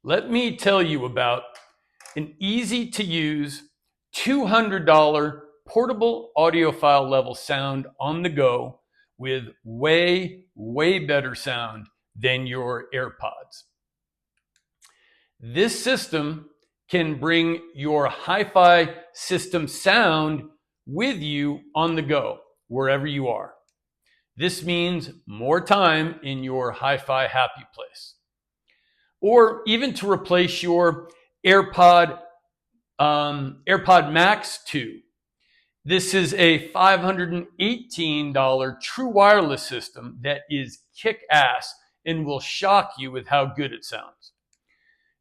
Let me tell you about an easy to use $200 portable audiophile level sound on the go with way better sound than your AirPods. This system can bring your hi-fi system sound with you on the go, wherever you are. This means more time in your hi-fi happy place. Or even to replace your Airpod Max 2. This is a $518 true wireless system that is kick-ass and will shock you with how good it sounds.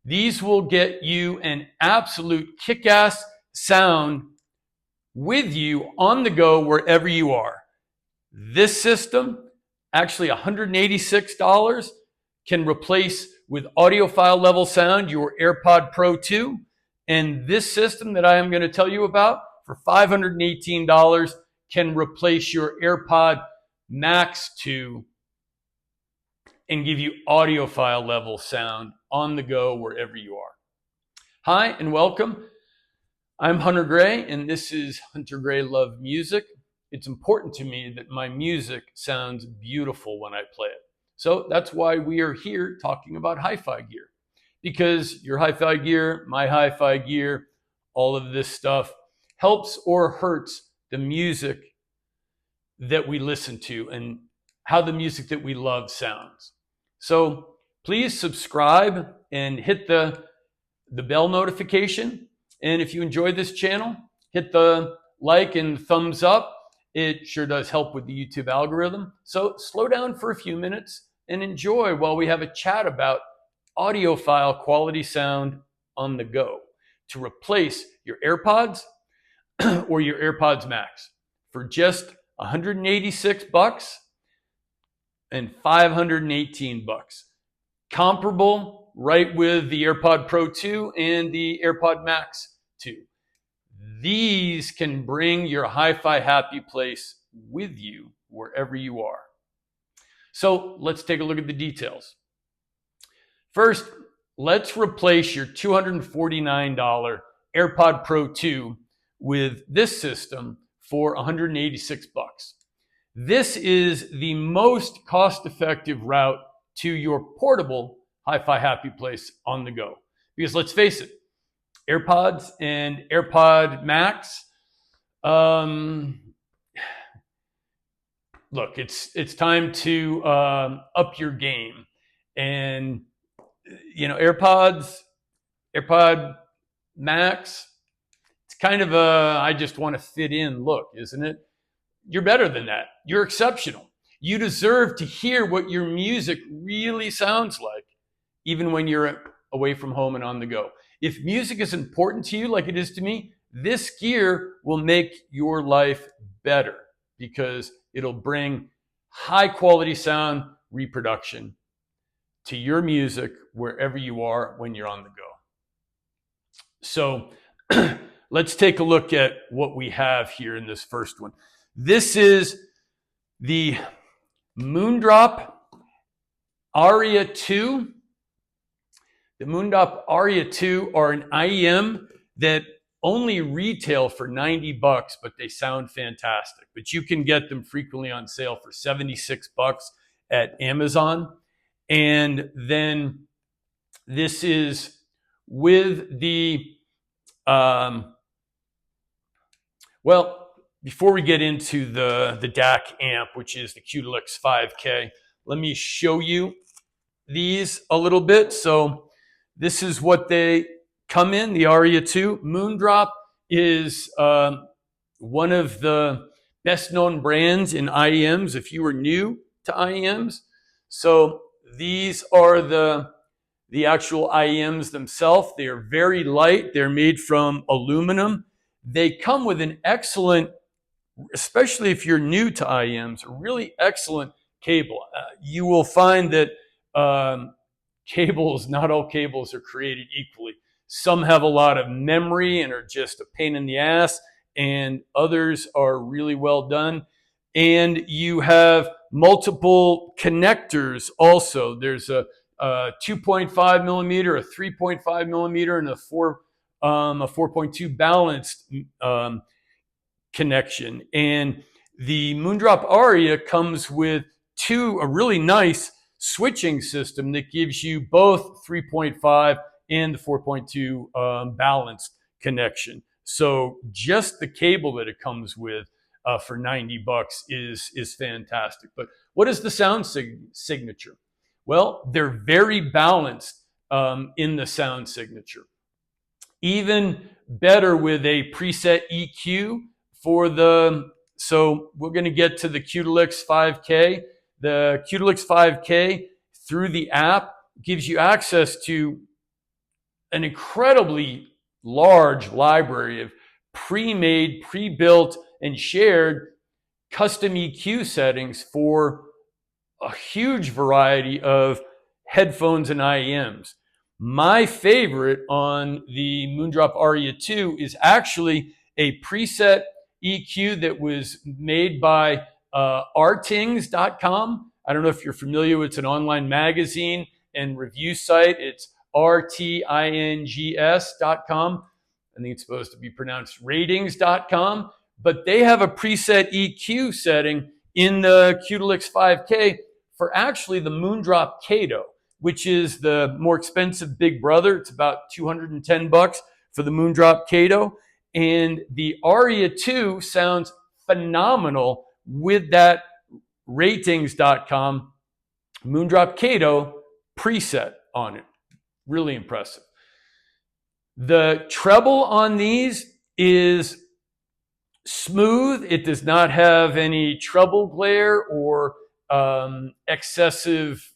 These will get you an absolute kick-ass sound with you on the go wherever you are. This system, actually $186, can replace with audiophile level sound your Airpod Pro 2. And this system that I am going to tell you about for $518 can replace your Airpod Max 2 and give you audiophile level sound on the go wherever you are. Hi and welcome. I'm Hunter-Gray and this is Hunter-Gray-LUV-Music. It's important to me that my music sounds beautiful when I play it. So that's why we are here talking about hi-fi gear. Because your hi-fi gear, my hi-fi gear, all of this stuff helps or hurts the music that we listen to and how the music that we love sounds. So please subscribe and hit the bell notification. And if you enjoy this channel, hit the like and thumbs up. It sure does help with the YouTube algorithm. So slow down for a few minutes and enjoy while we have a chat about audiophile quality sound on the go to replace your AirPods or your Airpods Max for just $186 and $518. Comparable right with the Airpod Pro 2 and the Airpod Max 2. These can bring your hi-fi happy place with you wherever you are. So let's take a look at the details. First, let's replace your $249 Airpod Pro 2 with this system for $186. This is the most cost-effective route to your portable hi-fi happy place on the go. Because let's face it, AirPods and Airpod Max, look, it's time to up your game. And you know, Airpod Max, it's kind of a, I just want to fit in look, isn't it? You're better than that. You're exceptional. You deserve to hear what your music really sounds like, even when you're away from home and on the go. If music is important to you like it is to me, this gear will make your life better because it'll bring high quality sound reproduction to your music wherever you are when you're on the go. So let's take a look at what we have here in this first one. This is the Moondrop Aria 2. The Moondrop Aria 2 are an IEM that only retail for $90, but they sound fantastic. But you can get them frequently on sale for $76 at Amazon. And then this is with the, well, before we get into the DAC amp, which is the Qudelix 5K, let me show you these a little bit. So this is what they come in, the Aria 2. Moondrop is one of the best known brands in IEMs if you are new to IEMs. So these are the actual IEMs themselves. They are very light. They're made from aluminum. They come with an excellent, especially if you're new to IEMs, a really excellent cable. You will find that cables, not all cables are created equally. Some have a lot of memory and are just a pain in the ass, and others are really well done. And you have multiple connectors also. There's a 2.5 millimeter, a 3.5 millimeter, and a 4.2 balanced connection. And the Moondrop Aria comes with a really nice switching system that gives you both 3.5 and the 4.2 balanced connection. So just the cable that it comes with for $90 is fantastic. But what is the sound signature? Well, they're very balanced in the sound signature. Even better with a preset EQ for so we're going to get to the Qudelix 5K. The Qudelix 5K through the app gives you access to an incredibly large library of pre-made, pre-built, and shared custom EQ settings for a huge variety of headphones and IEMs. My favorite on the Moondrop Aria 2 is actually a preset EQ that was made by rtings.com. I don't know if you're familiar with it. It's an online magazine and review site. It's rtings.com. I think it's supposed to be pronounced ratings.com. But they have a preset EQ setting in the Qudelix 5K for actually the Moondrop Kato, which is the more expensive big brother. It's about $210 for the Moondrop Kato. And the Aria 2 sounds phenomenal with that ratings.com Moondrop Kato preset on it. Really impressive. The treble on these is smooth. It does not have any treble glare or excessive,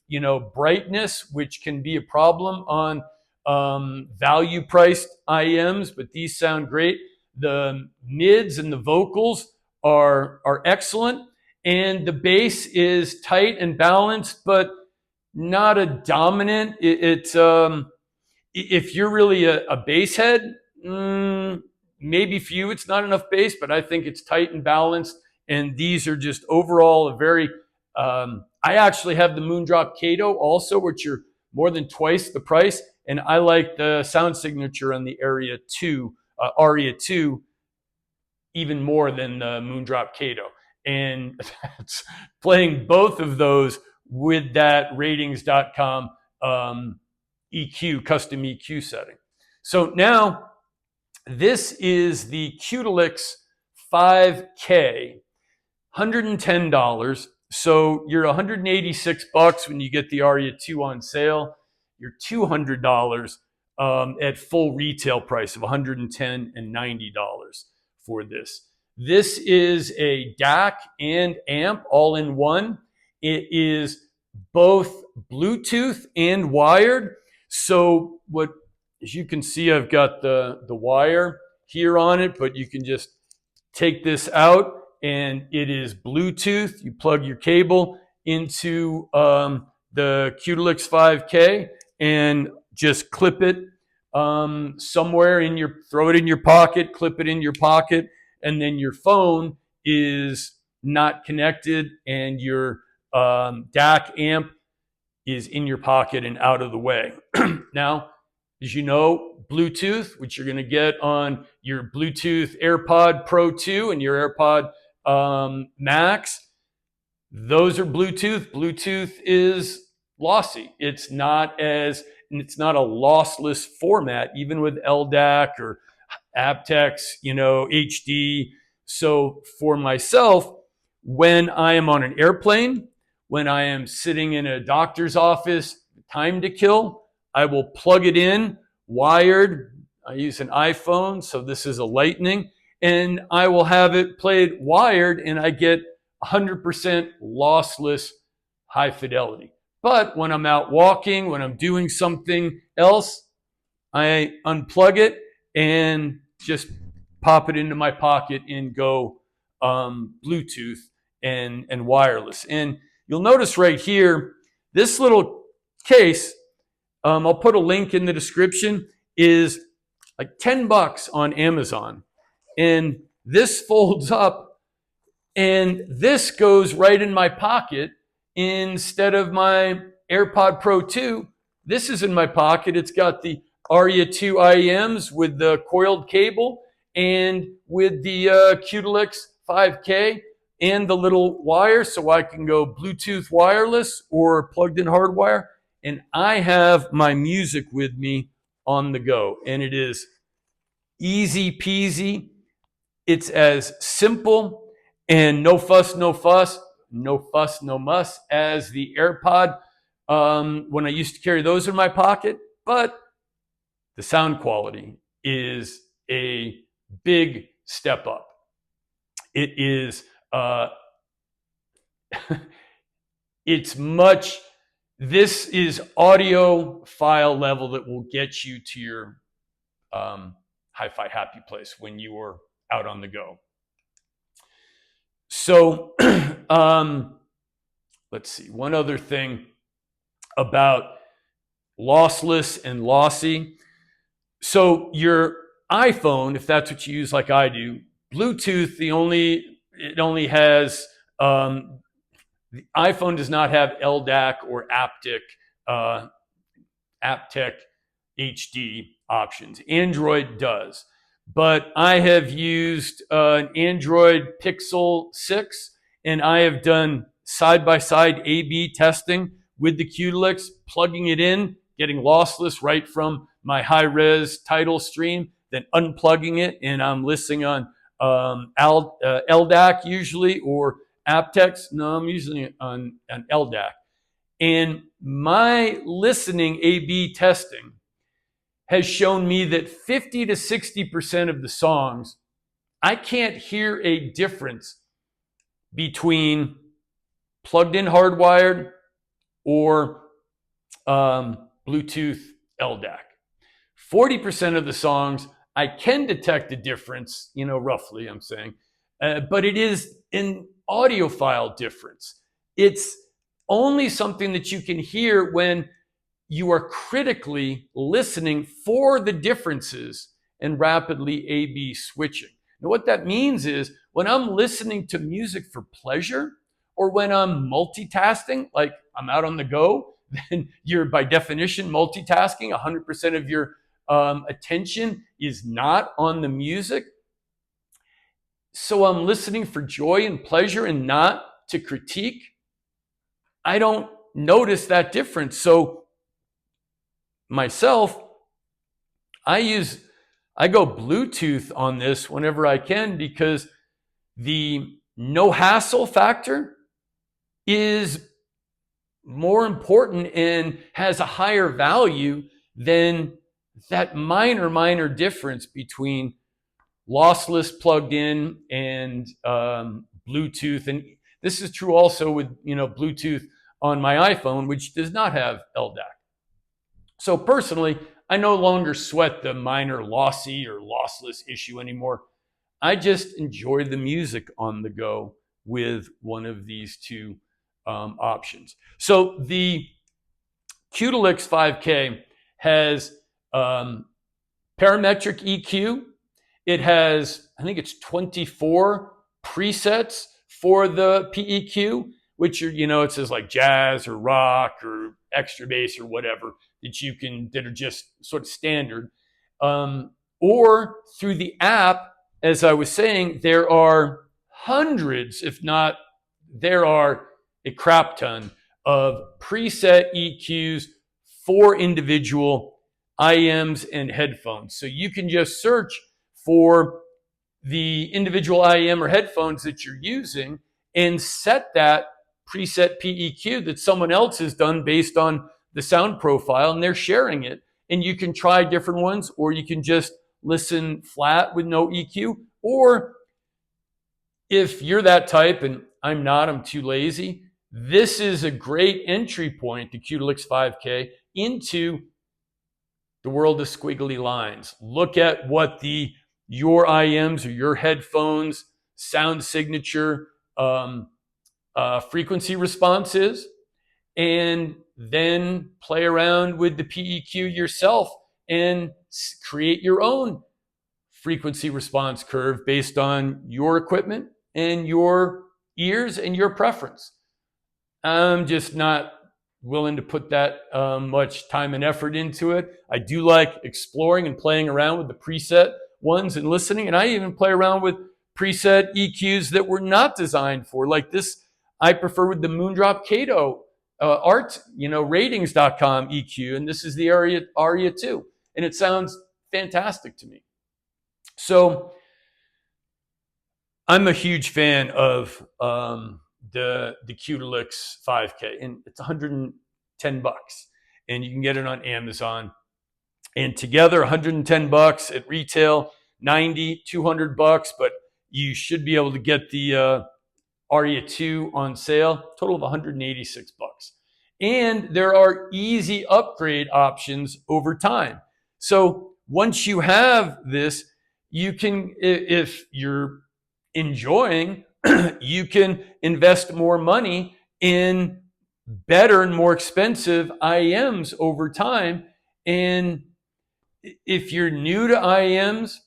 brightness, which can be a problem on value-priced IEMs, but these sound great. The mids and the vocals are excellent, and the bass is tight and balanced, but not a dominant. It's if you're really a bass head, maybe for you it's not enough bass, but I think it's tight and balanced. And these are just overall a very. I actually have the Moondrop Kato also, which are more than twice the price, and I like the sound signature on the Aria 2 even more than the Moondrop Kato. And that's playing both of those with that ratings.com EQ, custom EQ setting. So now this is the Qudelix 5K, $110. So you're $186 when you get the Aria 2 on sale. You're $200 at full retail price of $110 and $90 for this. This is a DAC and amp all in one. It is both Bluetooth and wired. So as you can see, I've got the wire here on it, but you can just take this out and it is Bluetooth. You plug your cable into the Qudelix 5K and just clip it somewhere throw it in your pocket, clip it in your pocket, and then your phone is not connected and your DAC amp is in your pocket and out of the way. Now, as you know, Bluetooth, which you're going to get on your Bluetooth Airpod Pro 2 and your Airpod Max, those are Bluetooth. Bluetooth is lossy. It's not a lossless format, even with LDAC or aptX, HD. So for myself, when I am on an airplane, when I am sitting in a doctor's office, time to kill, I will plug it in, wired. I use an iPhone, so this is a Lightning, and I will have it played wired, and I get 100% lossless high fidelity. But when I'm out walking, when I'm doing something else, I unplug it and just pop it into my pocket and go Bluetooth and wireless. And you'll notice right here, this little case, I'll put a link in the description, is like $10 on Amazon. And this folds up and this goes right in my pocket instead of my AirPod Pro 2, this is in my pocket. It's got the Aria2 IEMs with the coiled cable and with the Qudelix 5K and the little wire, so I can go Bluetooth wireless or plugged in hardwire. And I have my music with me on the go. And it is easy peasy. It's as simple and no fuss, no muss as the AirPod when I used to carry those in my pocket. But the sound quality is a big step up. It is, this is audiophile level that will get you to your Hi-Fi happy place when you are out on the go. So let's see, one other thing about lossless and lossy. So your iPhone, if that's what you use like I do, Bluetooth, it only has, the iPhone does not have LDAC or aptec HD options. Android does. But I have used an Android Pixel 6, and I have done side-by-side A/B testing with the Qudelix, plugging it in, getting lossless right from my high-res title stream, then unplugging it, and I'm listening on LDAC usually, or aptX. No, I'm usually on LDAC. And my listening A/B testing has shown me that 50 to 60% of the songs, I can't hear a difference between plugged in hardwired or Bluetooth LDAC. 40% of the songs, I can detect a difference, roughly I'm saying, but it is an audiophile difference. It's only something that you can hear when you are critically listening for the differences and rapidly A/B switching. Now, what that means is when I'm listening to music for pleasure or when I'm multitasking, like I'm out on the go, then you're by definition multitasking. 100% of your attention is not on the music. So I'm listening for joy and pleasure and not to critique. I don't notice that difference. So myself, I go Bluetooth on this whenever I can because the no hassle factor is more important and has a higher value than that minor difference between lossless plugged in and Bluetooth. And this is true also with Bluetooth on my iPhone, which does not have LDAC. So personally, I no longer sweat the minor lossy or lossless issue anymore. I just enjoy the music on the go with one of these two options. So the Qudelix 5K has parametric EQ. It has, I think it's 24 presets for the PEQ, which are, it says like jazz or rock or extra bass or whatever that are just sort of standard. Or through the app, as I was saying, there are hundreds, if not, there are a crap ton of preset EQs for individual IEMs and headphones. So you can just search for the individual IEM or headphones that you're using and set that preset PEQ that someone else has done based on the sound profile, and they're sharing it. And you can try different ones, or you can just listen flat with no EQ. Or if you're that type, and I'm not, I'm too lazy, this is a great entry point, the Qudelix 5K, into the world of squiggly lines. Look at what your IEMs or your headphones sound signature frequency response is, and then play around with the PEQ yourself and create your own frequency response curve based on your equipment and your ears and your preference. I'm just not willing to put that much time and effort into it. I do like exploring and playing around with the preset ones and listening. And I even play around with preset EQs that were not designed for, like this. I prefer with the Moondrop Kato art, ratings.com EQ. And this is the Aria2. And it sounds fantastic to me. So I'm a huge fan of the Qudelix 5K, and it's $110, and you can get it on Amazon. And together, $110 at retail, $90, $200, but you should be able to get the Aria2 on sale, total of $186. And there are easy upgrade options over time. So once you have this, you can, if you're enjoying, you can invest more money in better and more expensive IEMs over time. And if you're new to IEMs,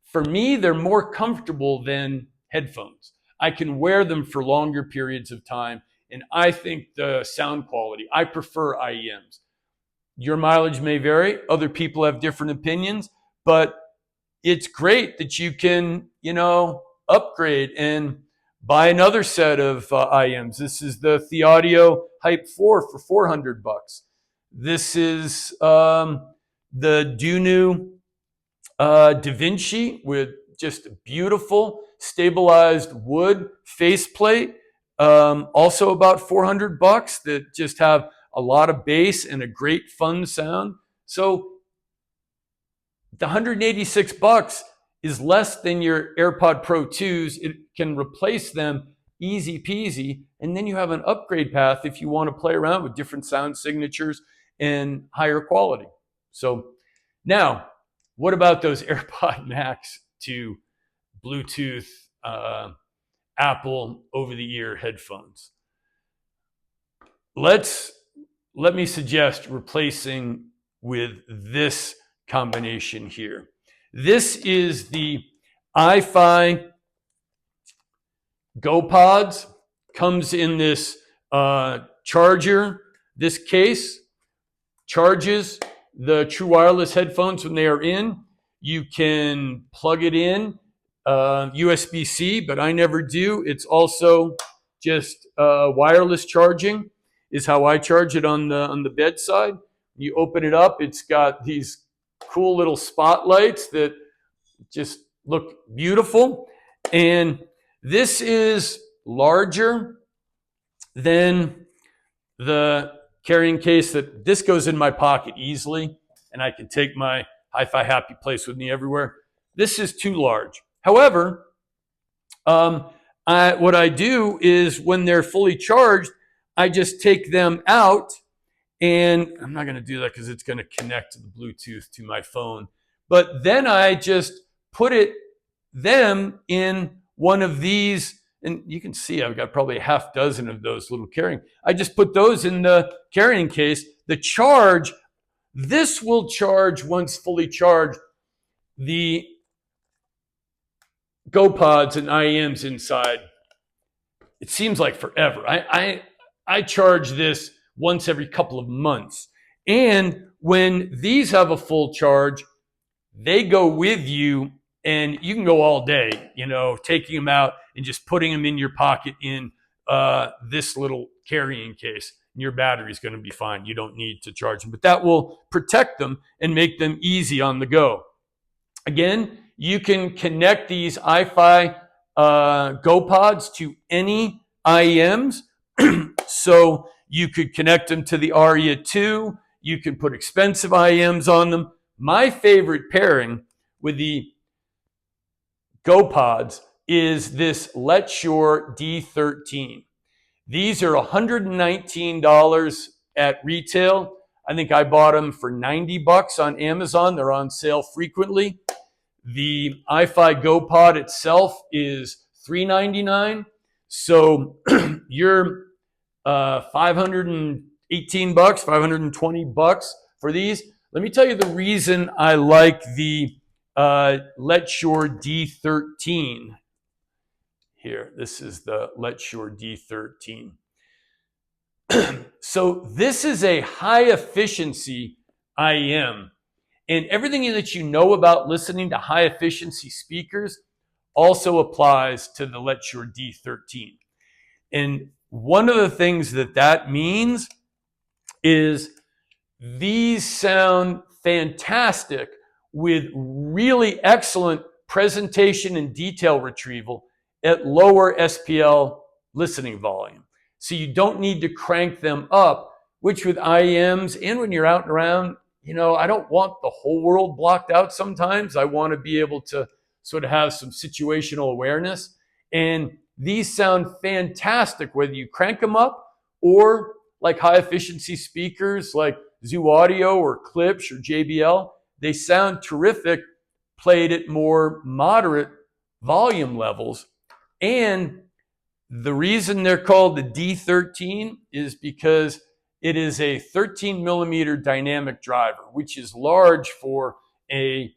for me, they're more comfortable than headphones. I can wear them for longer periods of time. And I think the sound quality, I prefer IEMs. Your mileage may vary. Other people have different opinions, but it's great that you can, upgrade and buy another set of IEMs. This is the Thieaudio Hype 4 for $400. This is the BUNU DaVinci with just a beautiful stabilized wood faceplate. Also about $400 that just have a lot of bass and a great fun sound. So the $186 is less than your AirPod Pro 2s. It can replace them easy peasy. And then you have an upgrade path if you want to play around with different sound signatures and higher quality. So now, what about those AirPod Max to Bluetooth Apple over-the-ear headphones? Let me suggest replacing with this combination here. This is the IFI Go Pods. Comes in this charger. This case charges the true wireless headphones when they are in. You can plug it in USB-C, but I never do. It's also just wireless charging is how I charge it on the bedside. You open it up, it's got these cool little spotlights that just look beautiful. And this is larger than the carrying case that this goes in my pocket easily, and I can take my HIFI Happy Place with me everywhere. This is too large. However, what I do is when they're fully charged, I just take them out, and I'm not going to do that because it's going to connect to the Bluetooth to my phone. But then I just put them in one of these, and you can see I've got probably a half dozen of those little carrying. I just put those in the carrying case. This will charge once fully charged. The Go Pods and IEMs inside, it seems like forever. I charge this once every couple of months. And when these have a full charge, they go with you, and you can go all day, taking them out and just putting them in your pocket in this little carrying case. And your battery is going to be fine. You don't need to charge them, but that will protect them and make them easy on the go. Again, you can connect these IFI Go Pods to any IEMs. So you could connect them to the Aria2. You can put expensive IEMs on them. My favorite pairing with the Go Pods is this Letshuoer D13. These are $119 at retail. I think I bought them for $90 on Amazon. They're on sale frequently. The IFI Go Pod itself is $399. So you're $518, $520 for these. Let me tell you the reason I like the Letshuoer D13 here. This is the Letshuoer D13. So this is a high efficiency IEM. And everything that you know about listening to high efficiency speakers also applies to the Letshuoer D13. And one of the things that means is these sound fantastic with really excellent presentation and detail retrieval at lower SPL listening volume. So you don't need to crank them up, which with IEMs and when you're out and around, you know, I don't want the whole world blocked out sometimes. I want to be able to sort of have some situational awareness. And these sound fantastic, whether you crank them up or like high efficiency speakers like Thieaudio or Klipsch or JBL. They sound terrific played at more moderate volume levels. And the reason they're called the D13 is because it is a 13 millimeter dynamic driver, which is large for a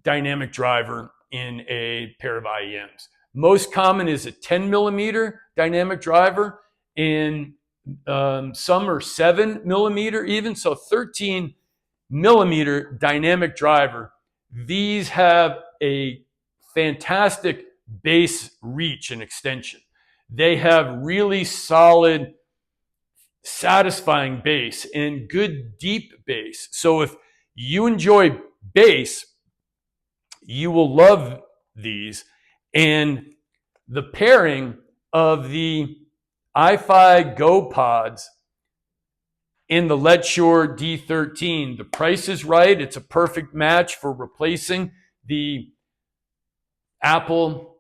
dynamic driver in a pair of IEMs. Most common is a 10 millimeter dynamic driver, and some are 7 millimeter even. So 13 millimeter dynamic driver. These have a fantastic bass reach and extension. They have really solid, satisfying bass and good deep bass. So if you enjoy bass, you will love these. And the pairing of the IFI Go Pods and the Letshuoer D13, the price is right. It's a perfect match for replacing the Apple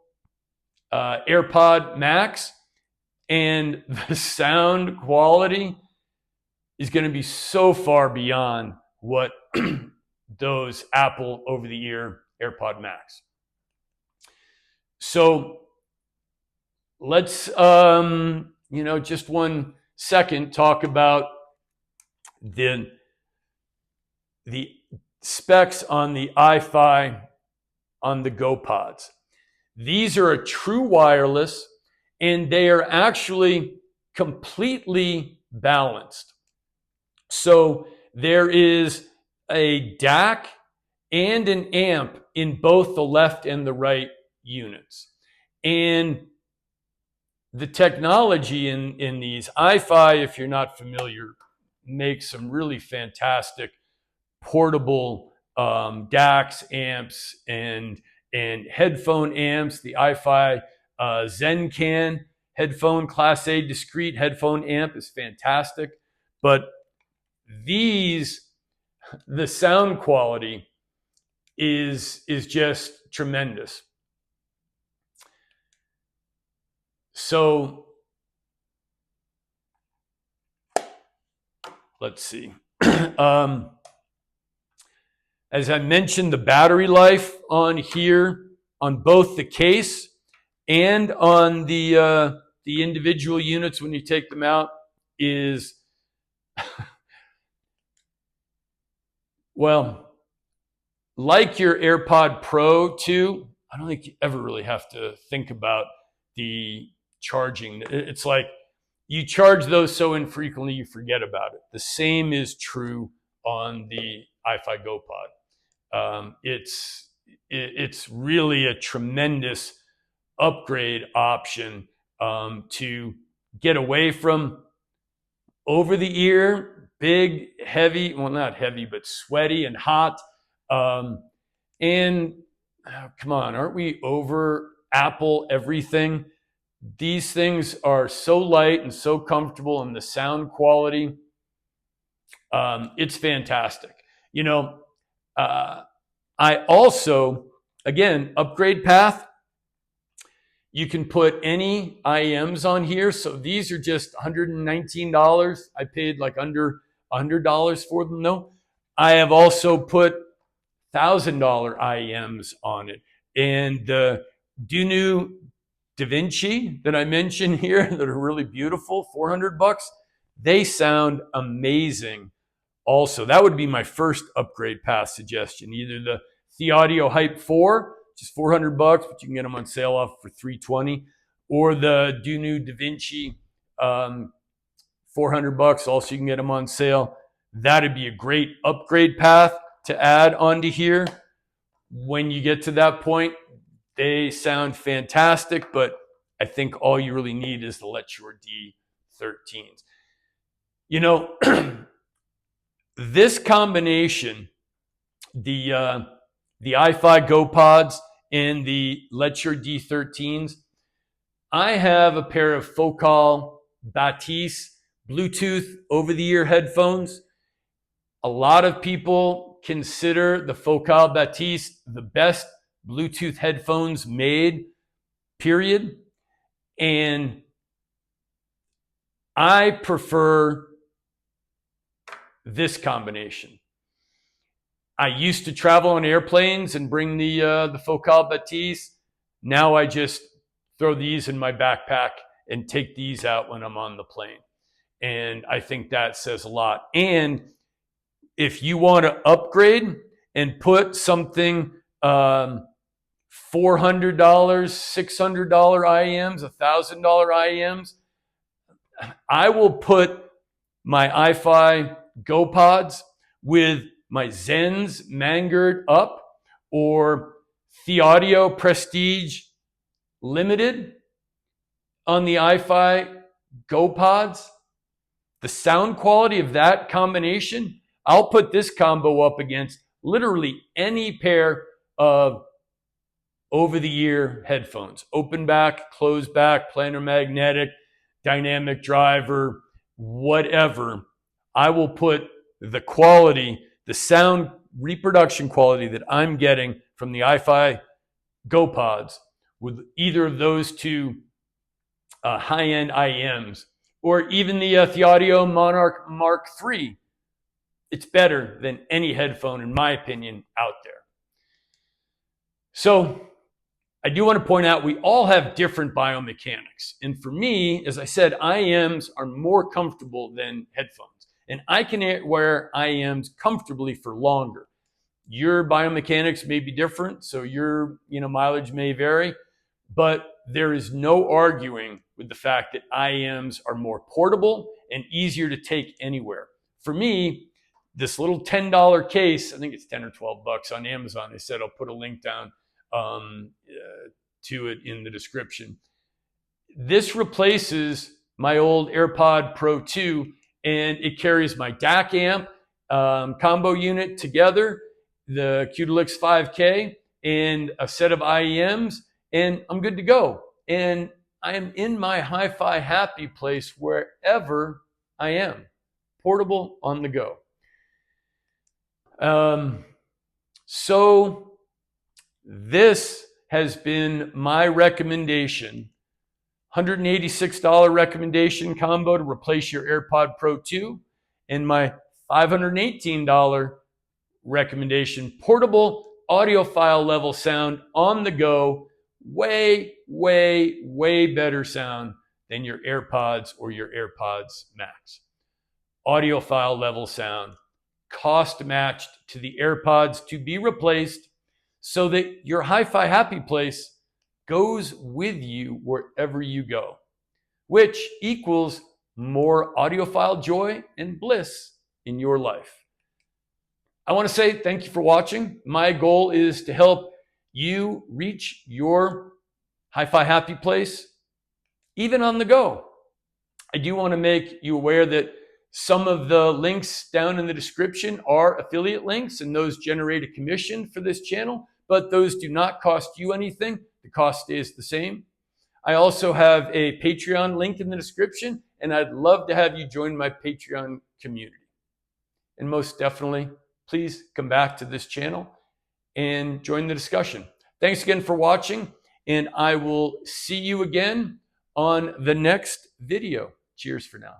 Airpod Max. And the sound quality is going to be so far beyond what those Apple over-the-ear Airpod Max. So let's, just 1 second talk about the specs on the IFI on the Go Pods. These are a true wireless, and they are actually completely balanced. So there is a DAC and an amp in both the left and the right units. And the technology in these IFI, if you're not familiar, makes some really fantastic portable DACs, amps, and headphone amps. The IFI ZenCan headphone Class A discrete headphone amp is fantastic. But these, the sound quality is just tremendous. So let's see. As I mentioned, the battery life on here, on both the case and on the individual units when you take them out, is well, like your AirPod Pro 2, I don't think you ever really have to think about the charging. It's like you charge those so infrequently you forget about it. The same is true on the IFI Go Pod. It's really a tremendous upgrade option to get away from over the ear, big, heavy, well, not heavy, but sweaty and hot. And come on, aren't we over Apple everything? These things are so light and so comfortable, and the sound quality, it's fantastic. You know, I also, again, upgrade path. You can put any IEMs on here. So these are just $119. I paid like under $100 for them though. I have also put $1,000 IEMs on it. And the BUNU DaVinci that I mentioned here that are really beautiful, $400, they sound amazing. Also, that would be my first upgrade path suggestion. Either the Thieaudio Hype 4, which is $400, but you can get them on sale off for $320, or the BUNU DaVinci $400. Also, you can get them on sale. That'd be a great upgrade path to add onto here. When you get to that point, they sound fantastic, but I think all you really need is the Letshuoer D13s. You know, this combination, the IFI Go Pods and the Letshuoer D13s, I have a pair of Focal Batiste Bluetooth over-the-ear headphones. A lot of people consider the Focal Batiste the best Bluetooth headphones made, period. And I prefer this combination. I used to travel on airplanes and bring the Focal Batiste. Now I just throw these in my backpack and take these out when I'm on the plane. And I think that says a lot. And if you want to upgrade and put something $400, $600 IEMs, $1,000 IEMs, I will put my IFI Go Pods with my Zen's Manguard Up or Thieaudio Prestige Limited on the IFI Go Pods. The sound quality of that combination, I'll put this combo up against literally any pair of over-the-ear headphones. Open back, closed back, planar magnetic, dynamic driver, whatever. I will put the quality, the sound reproduction quality that I'm getting from the IFI Go Pods with either of those two high-end IEMs, or even the Thieaudio Monarch Mark III. It's better than any headphone, in my opinion, out there. So I do want to point out we all have different biomechanics. And for me, as I said, IEMs are more comfortable than headphones. And I can wear IEMs comfortably for longer. Your biomechanics may be different, so your mileage may vary, but there is no arguing with the fact that IEMs are more portable and easier to take anywhere. For me, this little $10 case, I think it's 10 or 12 bucks on Amazon. They said I'll put a link down to it in the description. This replaces my old Airpod Pro 2, and it carries my DAC amp combo unit together, the Qudelix 5K, and a set of IEMs, and I'm good to go. And I am in my hi-fi happy place wherever I am, portable, on the go. So this has been my recommendation, $186 recommendation combo to replace your Airpod Pro 2, and my $518 recommendation portable audiophile level sound on the go. Way, way, way better sound than your AirPods or your Airpods Max. Audiophile level sound, cost matched to the AirPods to be replaced, so that your hi-fi happy place goes with you wherever you go, which equals more audiophile joy and bliss in your life. I want to say thank you for watching. My goal is to help you reach your hi-fi happy place, even on the go. I do want to make you aware that some of the links down in the description are affiliate links, and those generate a commission for this channel, but those do not cost you anything. The cost stays the same. I also have a Patreon link in the description, and I'd love to have you join my Patreon community. And most definitely, please come back to this channel and join the discussion. Thanks again for watching, and I will see you again on the next video. Cheers for now.